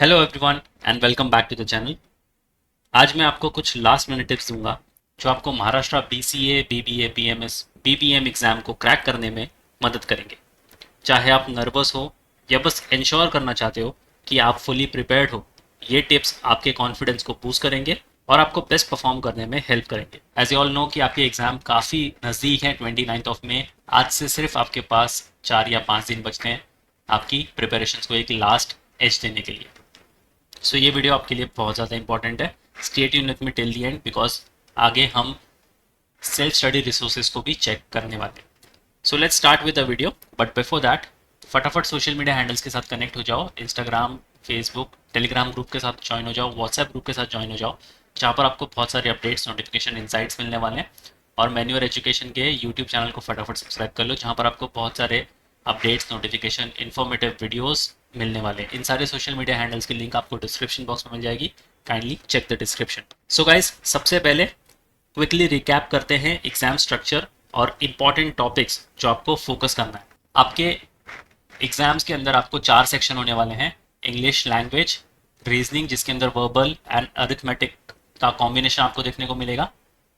Hello everyone and welcome back to the channel. आज मैं आपको कुछ लास्ट मिनट टिप्स दूंगा जो आपको Maharashtra BCA, BBA, BMS, BPM exam को क्रैक करने में मदद करेंगे। चाहे आप नर्वस हो या बस इंश्योर करना चाहते हो कि आप फुली प्रिपेयर्ड हो, ये टिप्स आपके कॉन्फिडेंस को बूस्ट करेंगे और आपको बेस्ट परफॉर्म करने में हेल्प करेंगे। एज यू ऑल नो कि आपके एग्जाम काफ़ी नज़दीक हैं, 29 ऑफ मई। आज से सिर्फ आपके पास 4 या 5 दिन बचते हैं आपकी प्रिपरेशंस को एक लास्ट एज देने के लिए। सो ये वीडियो आपके लिए बहुत ज़्यादा इंपॉर्टेंट है। Stay tuned with me till the end because आगे हम सेल्फ स्टडी रिसोर्सेज को भी चेक करने वाले हैं। So let's start with the video, but before that फटाफट सोशल मीडिया हैंडल्स के साथ कनेक्ट हो जाओ। इंस्टाग्राम, फेसबुक, टेलीग्राम ग्रुप के साथ ज्वाइन हो जाओ, व्हाट्सएप ग्रुप के साथ ज्वाइन हो जाओ, जहाँ पर आपको बहुत सारे अपडेट्स, नोटिफिकेशन, इंसाइट्स मिलने वाले हैं। और मैन्यूअर एजुकेशन के यूट्यूब चैनल को फटाफट सब्सक्राइब कर लो, जहाँ पर आपको बहुत सारे अपडेट्स, नोटिफिकेशन, इन्फॉर्मेटिव वीडियोस मिलने वाले हैं। इन सारे सोशल मीडिया हैंडल्स की लिंक आपको डिस्क्रिप्शन बॉक्स में मिल जाएगी। Kindly check the description. So guys, सबसे पहले क्विकली रिकैप करते हैं एग्जाम स्ट्रक्चर और इम्पॉर्टेंट टॉपिक्स जो आपको फोकस करना है। आपके एग्जाम्स के अंदर आपको 4 सेक्शन होने वाले हैं। इंग्लिश लैंग्वेज, रीजनिंग जिसके अंदर वर्बल एंड अरिथमेटिक का कॉम्बिनेशन आपको देखने को मिलेगा।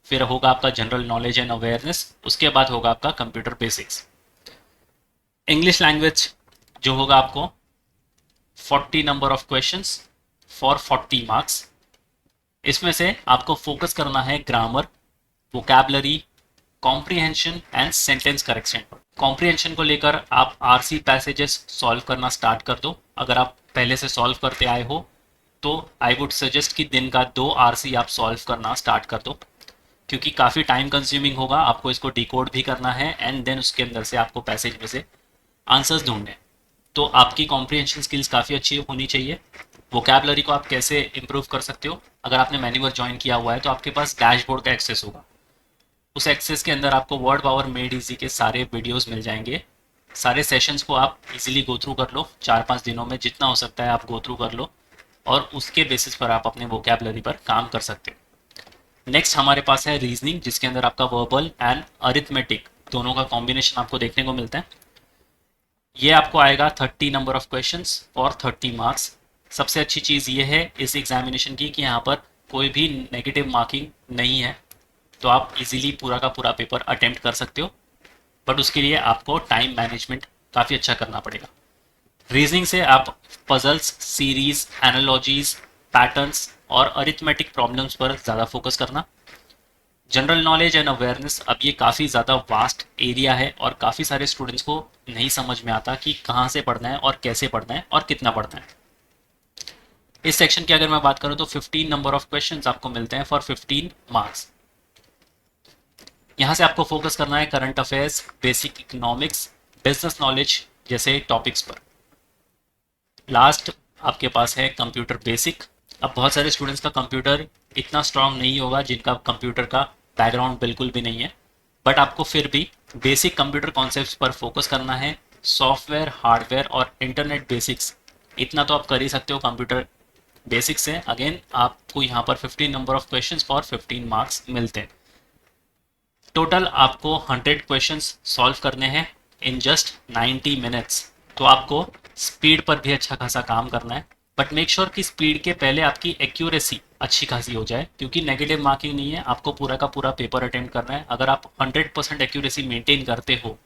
फिर होगा आपका जनरल नॉलेज एंड अवेयरनेस, उसके बाद होगा आपका कंप्यूटर बेसिक्स। इंग्लिश लैंग्वेज जो होगा आपको 40 number of questions for 40 marks. इसमें से आपको फोकस करना है grammar, vocabulary, comprehension and sentence correction पर। कॉम्प्रिहेंशन को लेकर आप आरसी पैसेजेस सॉल्व करना स्टार्ट कर दो। अगर आप पहले से सॉल्व करते आए हो तो आई वुड सजेस्ट कि दिन का 2 आरसी आप सॉल्व करना स्टार्ट कर दो, क्योंकि काफ़ी टाइम कंज्यूमिंग होगा। आपको इसको डिकोड भी करना है एंड देन उसके अंदर से आपको पैसेज में से आंसर्स ढूंढने। तो आपकी कॉम्प्रिहेंशन स्किल्स काफ़ी अच्छी होनी चाहिए। वोकैबलरी को आप कैसे इंप्रूव कर सकते हो? अगर आपने मैन्यूअर ज्वाइन किया हुआ है तो आपके पास डैशबोर्ड का एक्सेस होगा। उस एक्सेस के अंदर आपको वर्ड पावर मेड इजी के सारे वीडियोस मिल जाएंगे। सारे सेशंस को आप इजीली गो थ्रू कर लो। 4-5 दिनों में जितना हो सकता है आप गो थ्रू कर लो और उसके बेसिस पर आप अपने वोकैबलरी पर काम कर सकते हो। नेक्स्ट हमारे पास है रीजनिंग, जिसके अंदर आपका वर्बल एंड अरिथमेटिक दोनों का कॉम्बिनेशन आपको देखने को मिलता है। ये आपको आएगा 30 number of questions for 30 marks. सबसे अच्छी चीज़ ये है इस एग्जामिनेशन की कि यहाँ पर कोई भी नेगेटिव मार्किंग नहीं है, तो आप इजीली पूरा का पूरा पेपर अटेम्प्ट कर सकते हो। बट उसके लिए आपको टाइम मैनेजमेंट काफ़ी अच्छा करना पड़ेगा। रीजनिंग से आप पजल्स, सीरीज, एनालॉजीज, पैटर्न्स और अरिथमेटिक प्रॉब्लम्स पर ज़्यादा फोकस करना। जनरल नॉलेज एंड अवेयरनेस, अब ये काफ़ी ज़्यादा वास्ट एरिया है और काफ़ी सारे स्टूडेंट्स को नहीं समझ में आता कि कहाँ से पढ़ना है और कैसे पढ़ना है और कितना पढ़ना है। इस सेक्शन की अगर मैं बात करूँ तो 15 नंबर ऑफ क्वेश्चंस आपको मिलते हैं फॉर 15 मार्क्स। यहाँ से आपको फोकस करना है current affairs, basic economics, business knowledge जैसे टॉपिक्स पर। लास्ट आपके पास है कंप्यूटर बेसिक। अब बहुत सारे स्टूडेंट्स का कंप्यूटर इतना स्ट्रांग नहीं होगा जिनका कंप्यूटर का बैकग्राउंड बिल्कुल भी नहीं है, बट आपको फिर भी बेसिक कंप्यूटर कॉन्सेप्ट्स पर फोकस करना है। सॉफ्टवेयर, हार्डवेयर और इंटरनेट बेसिक्स, इतना तो आप कर ही सकते हो कंप्यूटर बेसिक्स से। अगेन आपको यहाँ पर 15 number of questions for 15 marks मिलते हैं। टोटल आपको 100 क्वेश्चंस सॉल्व करने हैं इन जस्ट 90 मिनट्स। तो आपको स्पीड पर भी अच्छा खासा काम करना है, बट मेक श्योर कि स्पीड के पहले आपकी एक्यूरेसी अच्छी खासी हो जाए, क्योंकि नेगेटिव मार्किंग नहीं है, आपको पूरा का पूरा पेपर अटेम्प्ट करना है। अगर आप 100% एक्यूरेसी मेंटेन करते हो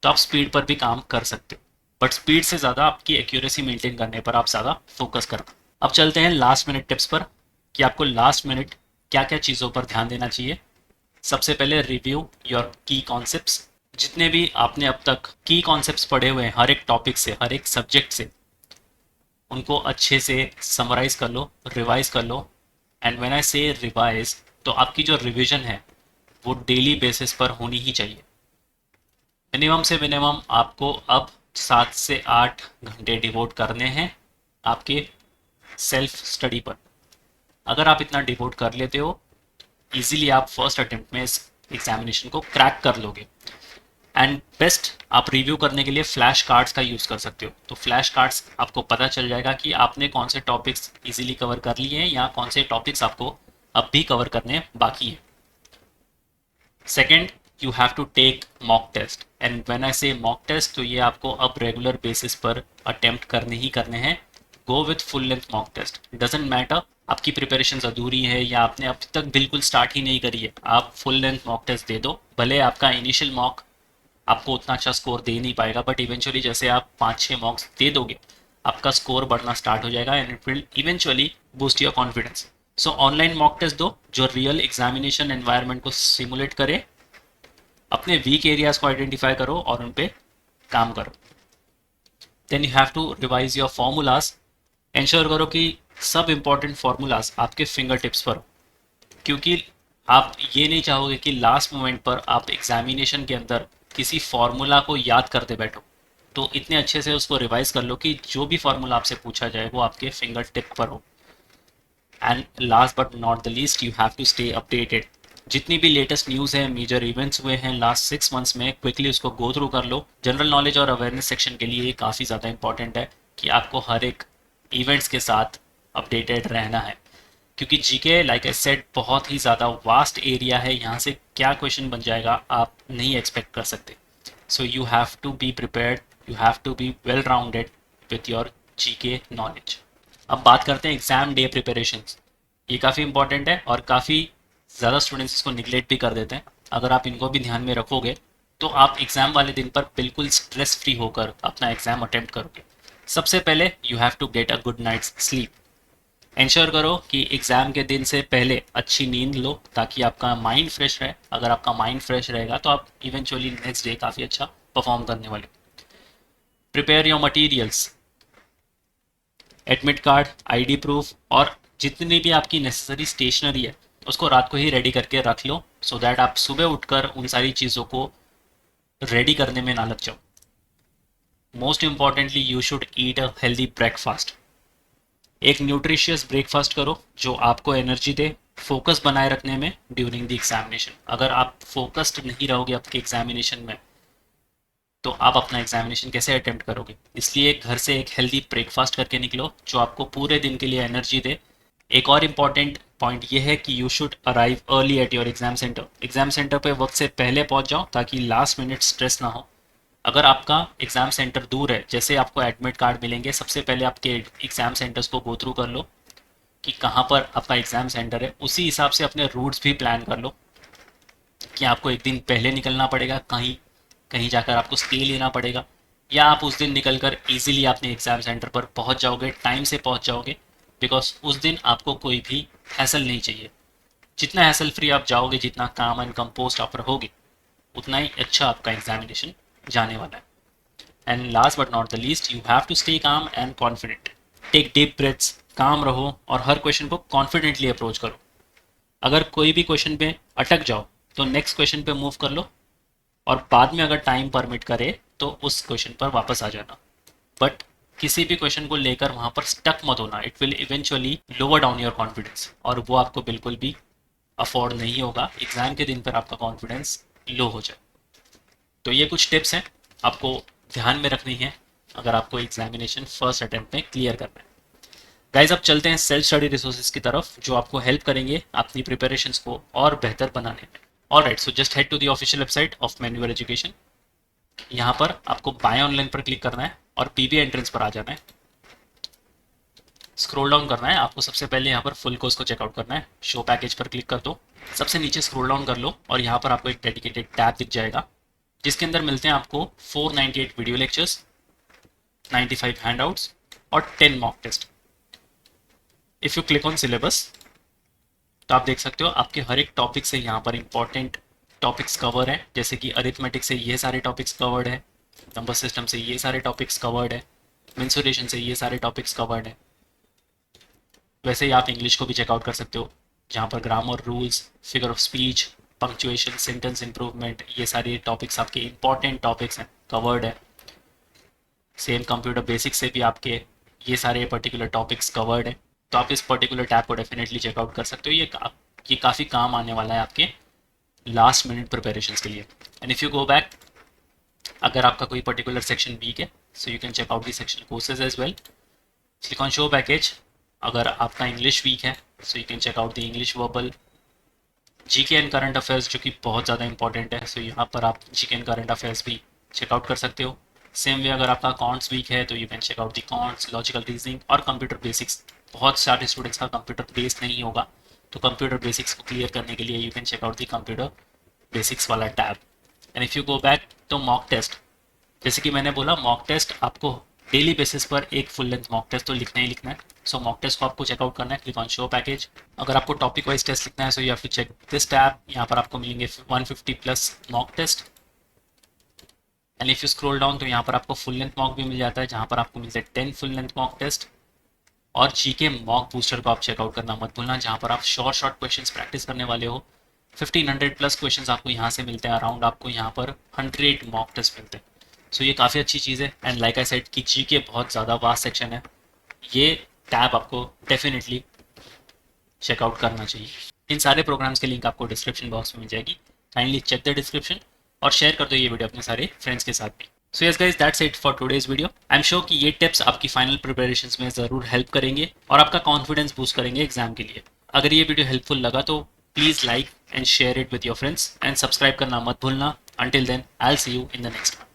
तो आप स्पीड पर भी काम कर सकते हो, बट स्पीड से ज़्यादा आपकी एक्यूरेसी मेंटेन करने पर आप ज़्यादा फोकस करना। अब चलते हैं लास्ट मिनट टिप्स पर कि आपको लास्ट मिनट क्या क्या चीज़ों पर ध्यान देना चाहिए। सबसे पहले रिव्यू योर की कॉन्सेप्ट्स। जितने भी आपने अब तक की कॉन्सेप्ट्स पढ़े हुए हैं हर एक टॉपिक से, हर एक सब्जेक्ट से, उनको अच्छे से समराइज कर लो, रिवाइज कर लो। एंड व्हेन आई से रिवाइज, तो आपकी जो रिवीजन है वो डेली बेसिस पर होनी ही चाहिए। मिनिमम से मिनिमम आपको अब 7 से 8 घंटे डिवोट करने हैं आपके सेल्फ स्टडी पर। अगर आप इतना डिवोट कर लेते हो, इजीली आप फर्स्ट अटेम्प्ट में इस एग्जामिनेशन को क्रैक कर लोगे। एंड बेस्ट, आप रिव्यू करने के लिए फ्लैश कार्ड्स का यूज़ कर सकते हो। तो फ्लैश कार्ड्स आपको पता चल जाएगा कि आपने कौन से टॉपिक्स इजीली कवर कर लिए हैं या कौन से टॉपिक्स आपको अब भी कवर करने बाकी हैं। Second, you have to take mock test. And when I say mock test, तो ये आपको अब रेगुलर बेसिस पर अटेम्प्ट करने ही करने हैं। Go with full length mock test. Doesn't matter आपकी प्रिपरेशन अधूरी है या आपने अब तक बिल्कुल स्टार्ट ही नहीं करी है, आप फुल लेंथ मॉक टेस्ट दे दो। भले आपका इनिशियल मॉक आपको उतना अच्छा स्कोर दे नहीं पाएगा, बट इवेंचुअली जैसे आप 5-6 मॉक्स दे दोगे आपका स्कोर बढ़ना स्टार्ट हो जाएगा and it will eventually boost your confidence. So online mock test दो जो रियल एग्जामिनेशन एनवायरनमेंट को सिमुलेट करे, अपने वीक एरियाज को आइडेंटिफाई करो और उन पे काम करो। Then you have to revise your formulas. Ensure करो कि सब इंपॉर्टेंट फार्मूलाज आपके फिंगर टिप्स पर हो, क्योंकि आप ये नहीं चाहोगे कि लास्ट मोमेंट पर आप एग्जामिनेशन के अंदर किसी फार्मूला को याद करते बैठो। तो इतने अच्छे से उसको रिवाइज कर लो कि जो भी फार्मूला आपसे पूछा जाए वो आपके फिंगर टिप पर हो। And last but not the least, you have to stay updated. जितनी भी लेटेस्ट न्यूज़ है, मेजर इवेंट्स हुए हैं लास्ट 6 मंथ्स में, क्विकली उसको गो थ्रू कर लो। जनरल नॉलेज और अवेयरनेस सेक्शन के लिए ये काफ़ी ज़्यादा इंपॉर्टेंट है कि आपको हर एक इवेंट्स के साथ अपडेटेड रहना है, क्योंकि जीके लाइक आई सेड बहुत ही ज़्यादा वास्ट एरिया है, यहाँ से क्या क्वेश्चन बन जाएगा आप नहीं एक्सपेक्ट कर सकते। So you have to be prepared, you have to be well rounded with your GK knowledge. अब बात करते हैं एग्जाम डे प्रिपरेशंस। ये काफ़ी इंपॉर्टेंट है और काफ़ी ज़्यादा स्टूडेंट्स इसको निगलेक्ट भी कर देते हैं। अगर आप इनको भी ध्यान में रखोगे तो आप एग्ज़ाम वाले दिन पर बिल्कुल स्ट्रेस फ्री होकर अपना एग्ज़ाम अटेम्प्ट करोगे। सबसे पहले you have to get a good night's sleep. Ensure करो कि एग्ज़ाम के दिन से पहले अच्छी नींद लो ताकि आपका माइंड फ्रेश रहे। अगर आपका माइंड फ्रेश रहेगा तो आप इवेंचुअली नेक्स्ट डे काफ़ी अच्छा परफॉर्म करने वाले। Prepare your materials, admit card, ID proof और जितनी भी आपकी नेसेसरी स्टेशनरी है उसको रात को ही रेडी करके रख लो, सो दैट आप सुबह उठकर उन सारी चीज़ों को रेडी करने में ना लग जाओ। Most importantly you should eat a healthy breakfast. एक न्यूट्रिशियस ब्रेकफास्ट करो जो आपको एनर्जी दे फोकस बनाए रखने में ड्यूरिंग द एग्जामिनेशन। अगर आप फोकस्ड नहीं रहोगे आपके एग्जामिनेशन में तो आप अपना एग्जामिनेशन कैसे अटेम्प्ट करोगे। इसलिए घर से एक हेल्दी ब्रेकफास्ट करके निकलो जो आपको पूरे दिन के लिए एनर्जी दे। एक और इम्पॉर्टेंट पॉइंट ये है कि you should arrive early at your exam centre. Exam centre पे वक्त से पहले पहुंच जाओ ताकि लास्ट मिनट स्ट्रेस ना हो। अगर आपका एग्जाम सेंटर दूर है, जैसे आपको एडमिट कार्ड मिलेंगे, सबसे पहले आपके एग्जाम सेंटर्स को गो थ्रू कर लो कि कहाँ पर आपका एग्जाम सेंटर है। उसी हिसाब से अपने रूट्स भी प्लान कर लो कि आपको एक दिन पहले निकलना पड़ेगा, कहीं कहीं जाकर आपको स्टे लेना पड़ेगा, या आप उस दिन निकलकर इजीली अपने एग्जाम सेंटर पर पहुंच जाओगे, टाइम से पहुंच जाओगे। बिकॉज उस दिन आपको कोई भी हैसल नहीं चाहिए। जितना हैसल फ्री आप जाओगे, जितना काम एंड कंपोस्ट आप रहोगे, उतना ही अच्छा आपका एग्जामिनेशन जाने वाला है। And last but not the least, you have to stay calm and confident. Take deep breaths, calm रहो और हर क्वेश्चन को कॉन्फिडेंटली अप्रोच करो। अगर कोई भी क्वेश्चन पे अटक जाओ तो नेक्स्ट क्वेश्चन पे मूव कर लो और बाद में अगर टाइम परमिट करे तो उस क्वेश्चन पर वापस आ जाना। बट किसी भी क्वेश्चन को लेकर वहाँ पर स्टक मत होना, it will eventually lower down your confidence और वो आपको बिल्कुल भी अफोर्ड नहीं होगा एग्जाम के दिन पर आपका कॉन्फिडेंस लो हो जाए। तो ये कुछ टिप्स हैं आपको ध्यान में रखनी है अगर आपको एग्जामिनेशन फर्स्ट अटेम्प्ट में क्लियर करना है। गाइज अब चलते हैं सेल्फ स्टडी रिसोर्सेज की तरफ जो आपको हेल्प करेंगे अपनी प्रिपरेशंस को और बेहतर बनाने में। Alright, so just head to the official website of manual education. यहाँ पर आपको बाय ऑनलाइन पर क्लिक करना है और पीबी एंट्रेंस पर आ जाना है। स्क्रॉल डाउन करना है आपको, सबसे पहले यहाँ पर फुल कोर्स को चेकआउट करना है। शो पैकेज पर क्लिक कर दो, सबसे नीचे स्क्रॉल डाउन कर लो और यहाँ पर आपको एक डेडिकेटेड टैब दिख जाएगा जिसके अंदर मिलते हैं आपको 498 वीडियो लेक्चर्स, 95 हैंडआउट्स और 10 mock test. If you click on syllabus तो आप देख सकते हो आपके हर एक टॉपिक से यहाँ पर इंपॉर्टेंट टॉपिक्स कवर है, जैसे कि अरिथमेटिक से ये सारे टॉपिक्स कवर्ड है, नंबर सिस्टम से ये सारे टॉपिक्स कवर्ड है, मेंसुरेशन से ये सारे टॉपिक्स कवर्ड है। वैसे ही आप इंग्लिश को भी चेकआउट कर सकते हो जहाँ पर grammar, rules, figure of speech, punctuation, sentence improvement, ये सारे टॉपिक्स आपके इंपॉर्टेंट टॉपिक्स हैं, कवर्ड है। सेम कंप्यूटर बेसिक्स से भी आपके ये सारे पर्टिकुलर टॉपिक्स कवर्ड है। तो आप इस पर्टिकुलर टैब को डेफिनेटली चेकआउट कर सकते हो। ये काफ़ी काम आने वाला है आपके लास्ट मिनट प्रिपरेशंस के लिए। And if you go back, अगर आपका कोई पर्टिकुलर सेक्शन वीक है so you can check out the section courses as well. Click on show package. अगर आपका इंग्लिश वीक है so you can check out the English verbal. GK and current affairs जो कि बहुत ज़्यादा important है, सो यहाँ पर आप जीके एंड करंट अफेयर्स भी चेकआउट कर सकते हो। सेम वे अगर आपका कॉन्ट्स वीक है तो you can check out the quants, logical reasoning और कंप्यूटर बेसिक्स। बहुत सारे स्टूडेंट्स का कंप्यूटर बेस नहीं होगा, तो कंप्यूटर बेसिक्स को क्लियर करने के लिए you can check out the computer basics वाला tab. And if you go back तो मॉक टेस्ट, जैसे कि मैंने बोला मॉक टेस्ट आपको डेली बेसिस पर एक फुल लेंथ मॉक टेस्ट तो लिखना ही लिखना है। सो मॉक टेस्ट को आपको चेकआउट करना है, क्लिक ऑन शो पैकेज। अगर आपको टॉपिक वाइज टेस्ट लिखना है so you have to check this tab. यहाँ पर आपको मिलेंगे 150 plus mock test. And if you scroll down तो यहाँ पर आपको फुल लेंथ मॉक भी मिल जाता है, जहाँ पर आपको मिलते हैं 10 फुल लेंथ मॉक टेस्ट। और जीके मॉक बूस्टर को आप चेकआउट करना मत भूलना, जहाँ पर आप शॉर्ट शॉर्ट क्वेश्चंस प्रैक्टिस करने वाले हो। 1500 प्लस क्वेश्चंस आपको यहाँ से मिलते हैं, अराउंड आपको यहाँ पर 100 मॉक टेस्ट मिलते हैं। सो ये काफ़ी अच्छी चीज़ है। एंड लाइक आई सेड कि जीके बहुत ज़्यादा वास्ट सेक्शन है, ये टैब आपको डेफिनेटली चेकआउट करना चाहिए। इन सारे प्रोग्राम्स के लिंक आपको डिस्क्रिप्शन बॉक्स में मिल जाएगी, काइंडली चेक द डिस्क्रिप्शन और शेयर कर दो ये वीडियो अपने सारे फ्रेंड्स के साथ भी। So yes guys, that's it for today's video. I am sure कि ये टिप्स आपकी फाइनल प्रिपरेशंस में ज़रूर हेल्प करेंगे और आपका कॉन्फिडेंस बूस्ट करेंगे एग्जाम के लिए। अगर ये वीडियो हेल्पफुल लगा तो please like and share it with your friends and subscribe करना मत भूलना। Until then I will see you in the next one.